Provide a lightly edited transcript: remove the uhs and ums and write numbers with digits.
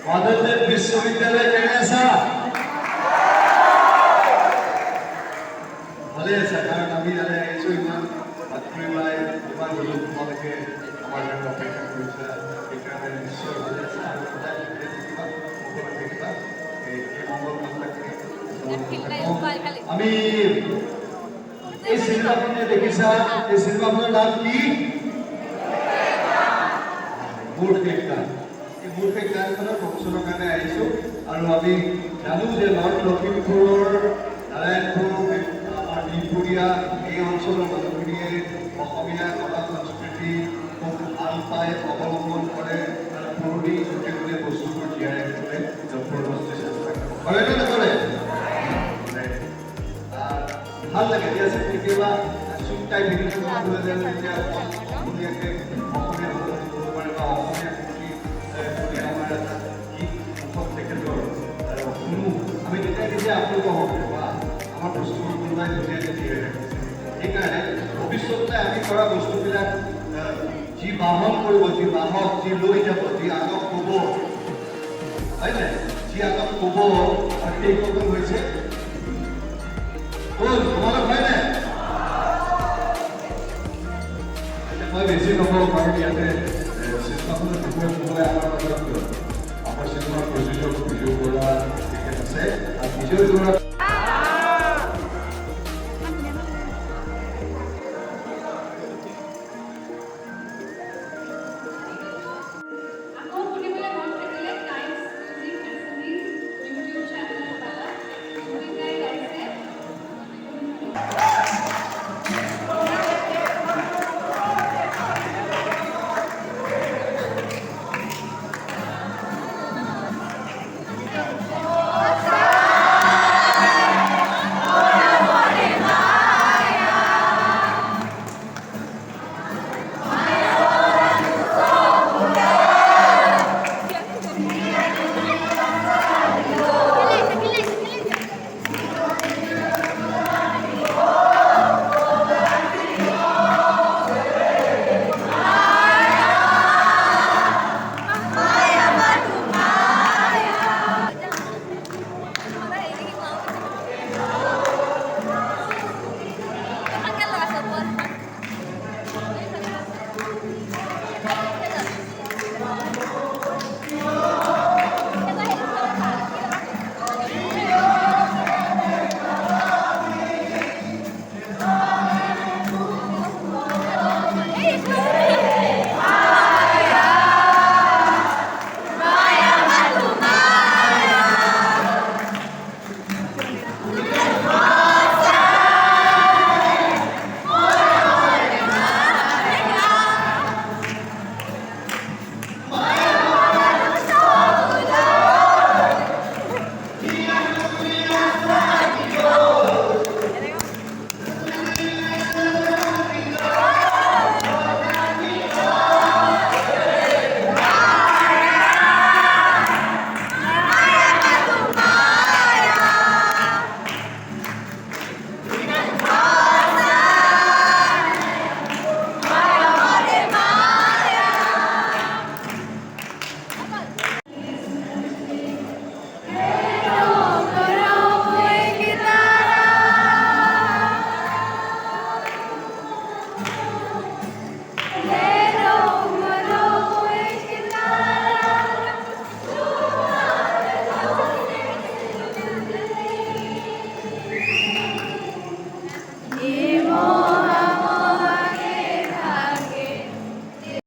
মাধৱদেৱ বিশ্ববিদ্যালয় কেনে আছা? ভালে আছা? কাৰণ আমি ইয়ালৈ আহিছোঁ ইমান বাতৰি ওলাই ইমান লোক তোমালোকে আমাৰ কাৰণে অপেক্ষা কৰিছা, সেইকাৰণে নিশ্চয় ভালে আছা আৰু সদায় ভালে থাকিবা, সকলোৱে থাকিবা। এই মংগল কামনাখিনি আমি এই চিনেমাখন যে দেখিছা, এই চিনেমাখনৰ নাম কি? মোৰ শেষ গান। এই মোৰ শেষ গানখনৰ প্ৰমোচনৰ কাৰণে আহিছোঁ আৰু আমি জানো যে নৰ্থ লখিমপুৰৰ নাৰায়ণপুৰ আমাৰ বিহপুৰীয়া এই অঞ্চলৰ মানুহখিনিয়ে অসমীয়া কলা সংস্কৃতি খুব ভাল পায়, অৱলম্বন কৰে আৰু পুৰণি গোটেই বস্তুবোৰ জীয়াই ৰাখিবলৈ জবৰদস্তি চেষ্টা কৰে। কৰেনে নকৰে? ভাল লাগে দিয়াচোন কেতিয়াবা চুপটাই ভিডিঅ' বনাবলৈ যাওঁ তেতিয়া ধুনীয়াকৈ অসমীয়া ভাষা ক'ব পাৰে বা অসমীয়া কৰি আমাৰ এটা গীত মুখত তেখেতৰ শুনো আমি তেতিয়া আপ্লুত হওঁ বা আমাৰ বস্তুবোৰ কোনোবাই ধুনীয়াকৈ জীয়াই ৰাখিছে। সেইকাৰণে ভৱিষ্যতে আমি কৰা বস্তুবিলাক যি বাহন কৰিব, যি বাহক, যি লৈ যাব, যি আগক ক'ব, হয় নাই? যি আগক ক'ব সেইসকল হৈছে তোমালোক হয় নাই? মই বেছি নকওঁ কাৰণ ইয়াতে চিনেমাখনৰ বিষয়ে ক'বলৈ আমাৰ মাজত আমাৰ চিনেমাৰ প্ৰযোজক বিজয় বৰুৱা তেখেত আছে আৰু বিজয় বৰুৱা Hey,